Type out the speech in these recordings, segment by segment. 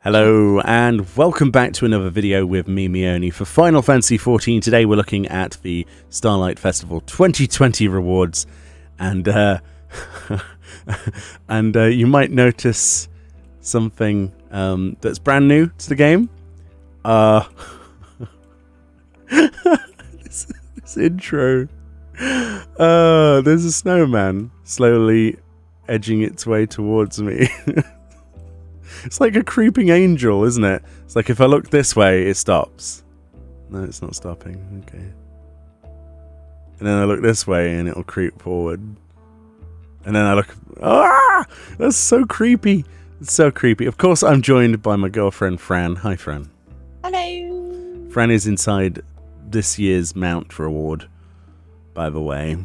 Hello and welcome back to another video with me, Meoni, for Final Fantasy XIV. Today we're looking at the Starlight Festival 2020 rewards, and you might notice something that's brand new to the game. This intro. There's a snowman slowly edging its way towards me. It's like a creeping angel, isn't it? It's like if I look this way, it stops. No, it's not stopping. Okay. And then I look this way and it'll creep forward. And then I look... Ah! That's so creepy. It's so creepy. Of course, I'm joined by my girlfriend, Fran. Hi, Fran. Hello. Fran is inside this year's mount reward, by the way.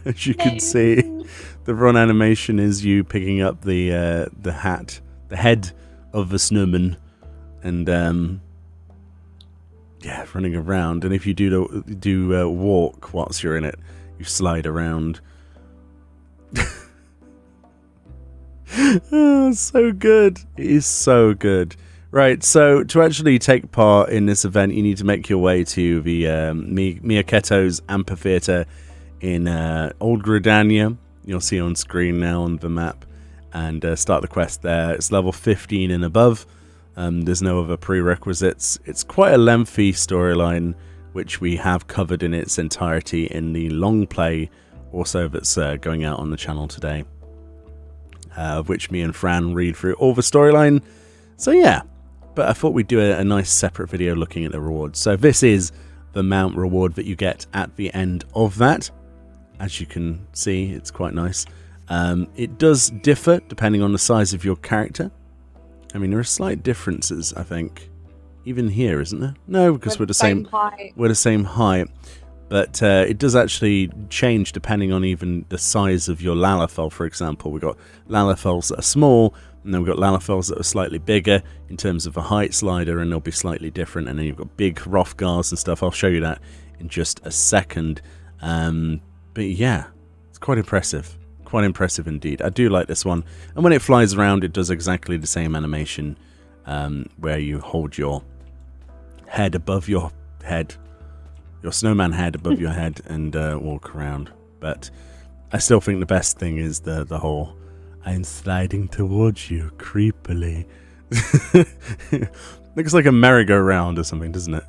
As you can see, the run animation is you picking up the head of the snowman, and running around. And if you do walk whilst you're in it, you slide around. Oh, so good! It is so good. Right, so to actually take part in this event, you need to make your way to the Miaketo's amphitheater in Old Gridania. You'll see on screen now on the map, and start the quest there. It's level 15 and above. There's no other prerequisites. It's quite a lengthy storyline, which we have covered in its entirety in the long play also that's going out on the channel today, of which me and Fran read through all the storyline. So yeah. But I thought we'd do a nice separate video looking at the rewards. So this is the mount reward that you get at the end of that. As you can see, it's quite nice. It does differ depending on the size of your character. I mean, there are slight differences, I think. Even here, isn't there? No, because we're the same height. We're the same height. But it does actually change depending on even the size of your Lalafell, for example. We've got Lalafells that are small, and then we've got Lalafells that are slightly bigger in terms of a height slider, and they'll be slightly different. And then you've got big Hrothgars and stuff. I'll show you that in just a second. But yeah, it's quite impressive. Quite impressive indeed. I do like this one. And when it flies around, it does exactly the same animation, where you hold your head above your head, your snowman head above your head, and walk around. But I still think the best thing is the whole I'm sliding towards you creepily. Looks like a merry-go-round or something, doesn't it?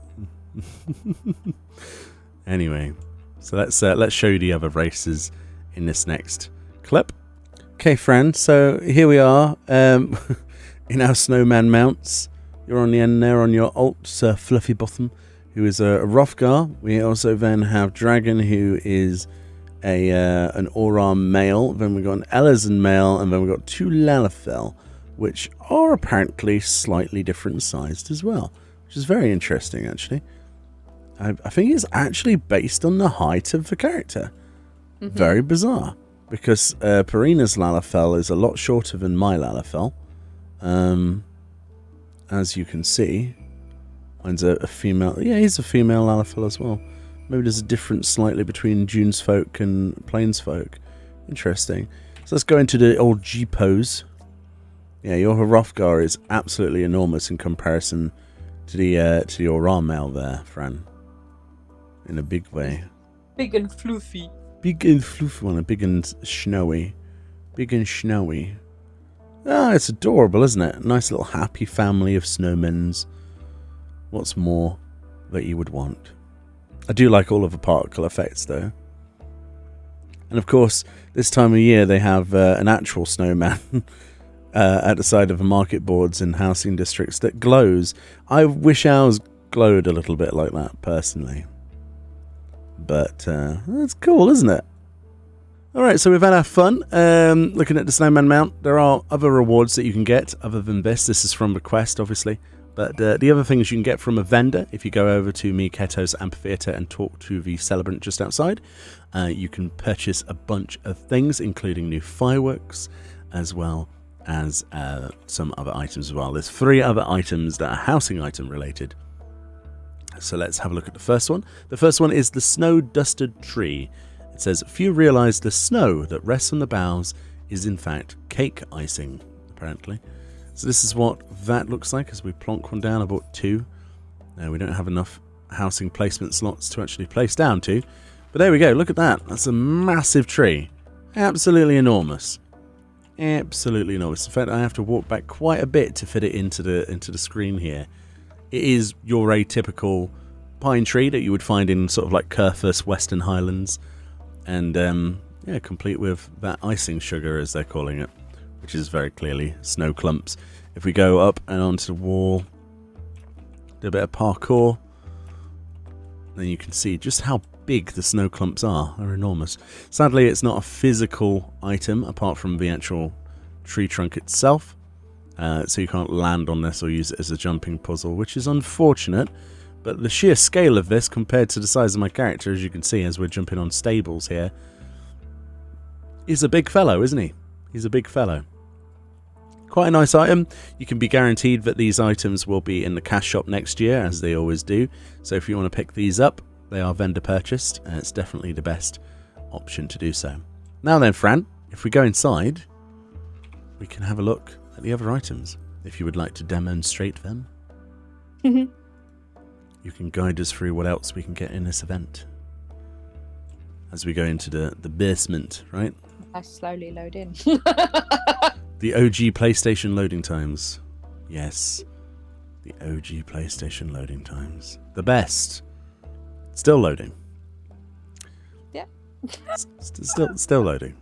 Anyway, so let's show you the other races in this next clip. Okay, friends, so here we are in our snowman mounts. You're on the end there on your alt, Sir Fluffy Bottom, who is a Hrothgar. We also then have Dragon, who is an Auram male. Then we've got an Elezen male, and then we've got two Lalafell, which are apparently slightly different sized as well, which is very interesting, actually. I think it's actually based on the height of the character. Mm-hmm. Very bizarre, because Purina's Lalafell is a lot shorter than my Lalafell. As you can see, mine's a female. Yeah, he's a female Lalafell as well. Maybe there's a difference slightly between Dunes folk and Plains folk. Interesting. So let's go into the old G pose. Yeah, your Hrothgar is absolutely enormous in comparison to the Auram male there, Fran. In a big way. Big and floofy. Big and floofy one, big and snowy. Big and snowy. Ah, it's adorable, isn't it? A nice little happy family of snowmen's. What's more that you would want? I do like all of the particle effects, though. And of course, this time of year they have an actual snowman at the side of the market boards in housing districts that glows. I wish ours glowed a little bit like that, personally. But that's cool, isn't it? Alright, so we've had our fun looking at the snowman mount. There are other rewards that you can get other than this. This is from the quest, obviously. But the other things you can get from a vendor, if you go over to Miaketo's amphitheater and talk to the celebrant just outside, you can purchase a bunch of things, including new fireworks, as well as some other items as well. There's 3 other items that are housing item related. So let's have a look at the first one. The first one is the snow-dusted tree. It says, few realize the snow that rests on the boughs is in fact cake icing. apparently. So this is what that looks like as we plonk one down. I bought 2. Now we don't have enough housing placement slots to actually place down 2. But there we go, look at that. That's a massive tree. Absolutely enormous. Absolutely enormous. In fact, I have to walk back quite a bit to fit it into the screen here. It is your atypical pine tree that you would find in sort of like Curthus, Western Highlands. And yeah, complete with that icing sugar, as they're calling it, which is very clearly snow clumps. If we go up and onto the wall, do a bit of parkour, then you can see just how big the snow clumps are. They're enormous. Sadly, it's not a physical item apart from the actual tree trunk itself, so you can't land on this or use it as a jumping puzzle, which is unfortunate. But the sheer scale of this compared to the size of my character, as you can see as we're jumping on stables here, is a big fellow, isn't he? He's a big fellow. Quite a nice item. You can be guaranteed that these items will be in the cash shop next year, as they always do. So if you want to pick these up, they are vendor purchased, and it's definitely the best option to do so. Now then, Fran, if we go inside, we can have a look at the other items. If you would like to demonstrate them, you can guide us through what else we can get in this event. As we go into the basement, right? I slowly load in. The OG PlayStation loading times. Yes. The OG PlayStation loading times. The best. Still loading. Yeah. Still loading.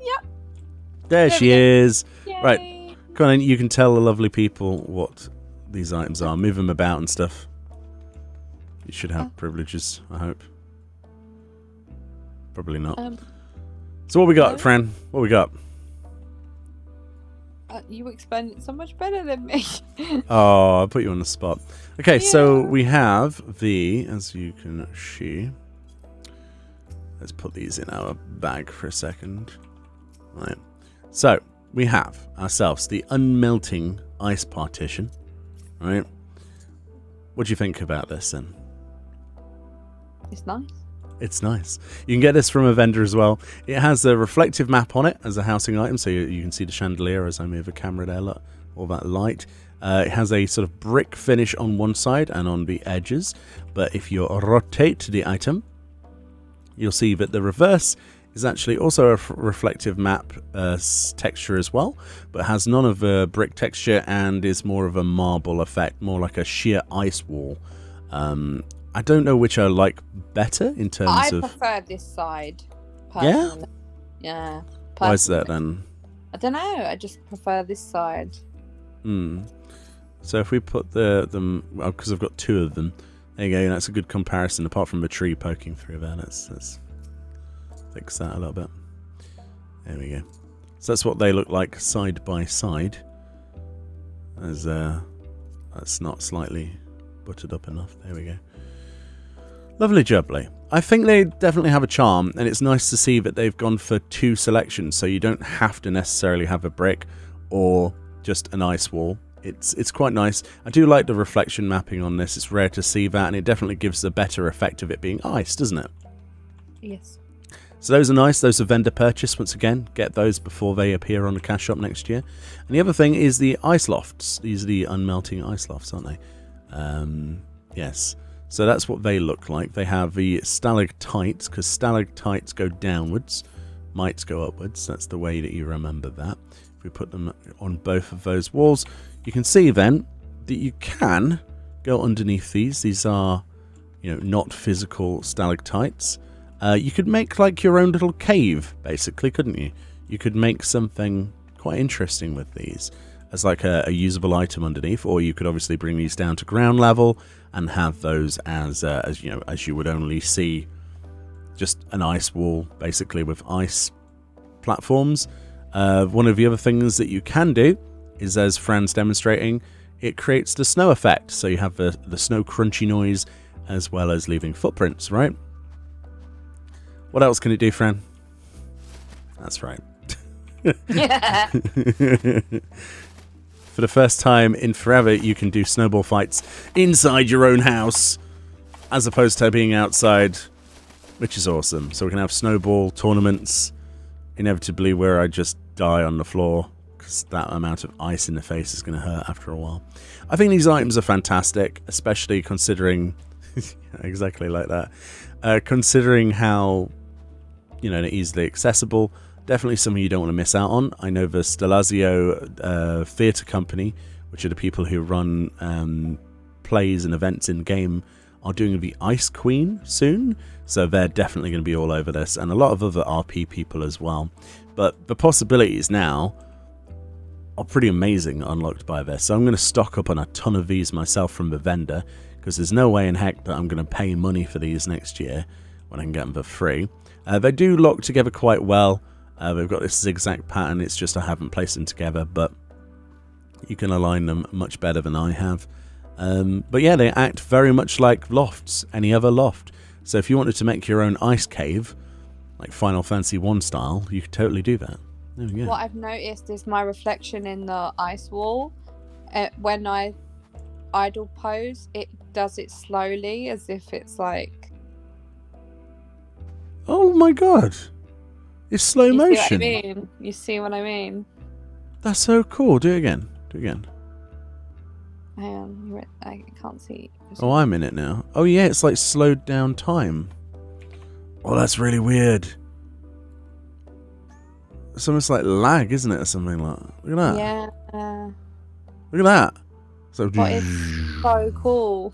Yeah. There she is. Yay. Right. Come on in. You can tell the lovely people what these items are. Move them about and stuff. You should have privileges, I hope. Probably not. So what we got, Fran? What we got? You explain it so much better than me. Oh, I put you on the spot. Okay, Yeah. so we have the, as you can see, let's put these in our bag for a second. Right. So we have ourselves the unmelting ice partition. Right. What do you think about this then? It's nice. It's nice. You can get this from a vendor as well. It has a reflective map on it as a housing item, so you can see the chandelier as I move the camera there, look, all that light. It has a sort of brick finish on one side and on the edges, but if you rotate the item, you'll see that the reverse is actually also a reflective map texture as well, but has none of the brick texture and is more of a marble effect, more like a sheer ice wall. I don't know which I like better in terms of... I prefer this side. Personally. Yeah? Yeah. Why is that then? I don't know. I just prefer this side. So if we put them... because I've got 2 of them. There you go. That's a good comparison, apart from the tree poking through there. Let's fix that a little bit. There we go. So that's what they look like side by side. As that's not slightly buttered up enough. There we go. Lovely jubbly. I think they definitely have a charm, and it's nice to see that they've gone for 2 selections, so you don't have to necessarily have a brick or just an ice wall. It's quite nice. I do like the reflection mapping on this. It's rare to see that, and it definitely gives a better effect of it being ice, doesn't it? Yes. So those are nice. Those are vendor purchase. Once again, get those before they appear on the cash shop next year. And the other thing is the ice lofts. These are the unmelting ice lofts, aren't they? Yes. So that's what they look like. They have the stalactites, because stalactites go downwards, mites go upwards. That's the way that you remember that. If we put them on both of those walls, you can see then that you can go underneath these. These are, not physical stalactites. You could make like your own little cave, basically, couldn't you? You could make something quite interesting with these as like a usable item underneath, or you could obviously bring these down to ground level and have those as you would only see just an ice wall, basically, with ice platforms. One of the other things that you can do is, as Fran's demonstrating, it creates the snow effect. So you have the snow crunchy noise as well as leaving footprints, right? What else can it do, Fran? That's right. Yeah. For the first time in forever, you can do snowball fights inside your own house, as opposed to being outside, which is awesome. So we can have snowball tournaments, inevitably where I just die on the floor, because that amount of ice in the face is going to hurt after a while. I think these items are fantastic, especially considering exactly like that. Considering how they're easily accessible. Definitely something you don't want to miss out on. I know the Stelazio Theatre Company, which are the people who run plays and events in game, are doing the Ice Queen soon, so they're definitely going to be all over this, and a lot of other RP people as well. But the possibilities now are pretty amazing unlocked by this, so I'm going to stock up on a ton of these myself from the vendor, because there's no way in heck that I'm going to pay money for these next year when I can get them for free. They do lock together quite well. They've got this zigzag pattern, it's just I haven't placed them together, but you can align them much better than I have. But yeah, they act very much like lofts, any other loft. So if you wanted to make your own ice cave, like Final Fantasy 1 style, you could totally do that. There we go. What I've noticed is my reflection in the ice wall. When I idle pose, it does it slowly, as if it's like... Oh my god! It's slow motion. See what I mean? You see what I mean? That's so cool. Do it again. Do it again. Hang on, I can't see. Oh, I'm in it now. Oh yeah, it's like slowed down time. Oh, that's really weird. It's almost like lag, isn't it, or something like that? Look at that. Yeah. Look at that. So, it's so cool.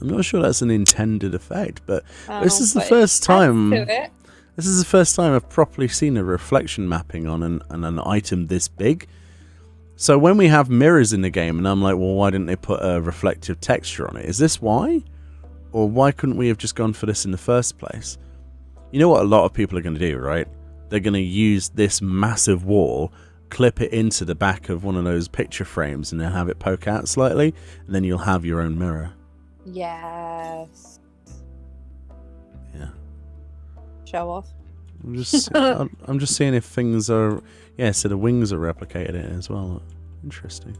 I'm not sure that's an intended effect, but Oh, this is the but first time. it adds to it. This is the first time I've properly seen a reflection mapping on an item this big. So when we have mirrors in the game, and I'm like, well, why didn't they put a reflective texture on it? Is this why? Or why couldn't we have just gone for this in the first place? You know what a lot of people are going to do, right? They're going to use this massive wall, clip it into the back of one of those picture frames, and then have it poke out slightly, and then you'll have your own mirror. Yes. Yeah. Show off. I'm just seeing if things are... Yeah, so the wings are replicated in it as well. Interesting.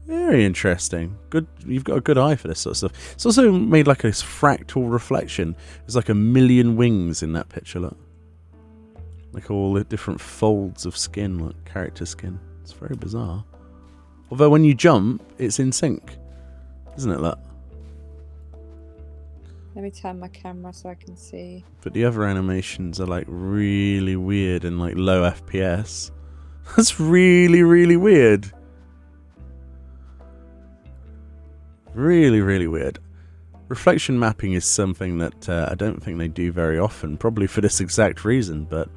Very interesting. Good. You've got a good eye for this sort of stuff. It's also made like a fractal reflection. There's like 1,000,000 wings in that picture, look. Like all the different folds of skin, like character skin. It's very bizarre. Although when you jump, it's in sync. Isn't it, look? Let me turn my camera so I can see. But the other animations are like really weird and like low FPS. That's really, really weird. Really, really weird. Reflection mapping is something that I don't think they do very often, probably for this exact reason, but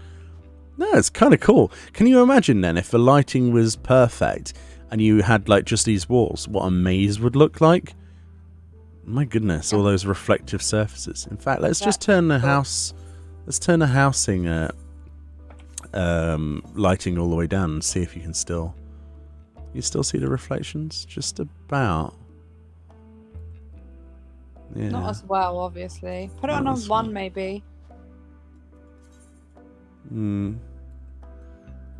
no, it's kind of cool. Can you imagine then if the lighting was perfect and you had like just these walls, what a maze would look like? My goodness, all those reflective surfaces. In fact, let's just turn the house. Let's turn the housing lighting all the way down and see if you can still. You still see the reflections? Just about. Yeah. Not as well, obviously. Put it on 1, maybe.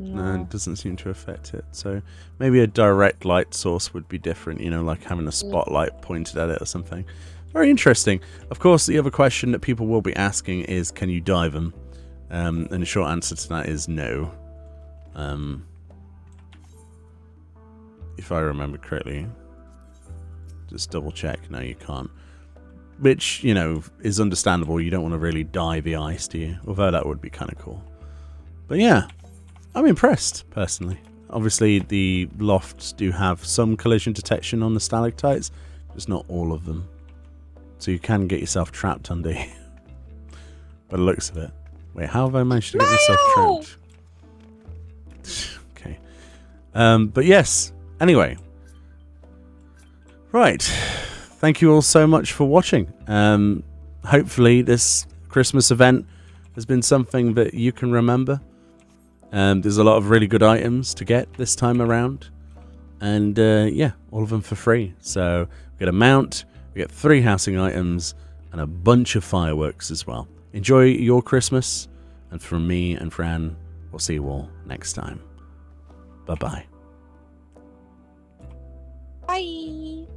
No, it doesn't seem to affect it. So maybe a direct light source would be different, you know, like having a spotlight pointed at it or something. Very interesting. Of course, the other question that people will be asking is, can you dye them? And the short answer to that is no. If I remember correctly. Just double check. No, you can't. Which, you know, is understandable. You don't want to really dye the ice, do you? Although that would be kind of cool. But yeah. I'm impressed, personally. Obviously, the lofts do have some collision detection on the stalactites, just not all of them. So you can get yourself trapped under here. By the looks of it. Wait, how have I managed to get myself trapped? Okay. But yes, anyway. Right. Thank you all so much for watching. Hopefully this Christmas event has been something that you can remember. There's a lot of really good items to get this time around. And yeah, all of them for free. So we get a mount, we get 3 housing items, and a bunch of fireworks as well. Enjoy your Christmas. And from me and Fran, we'll see you all next time. Bye-bye. Bye.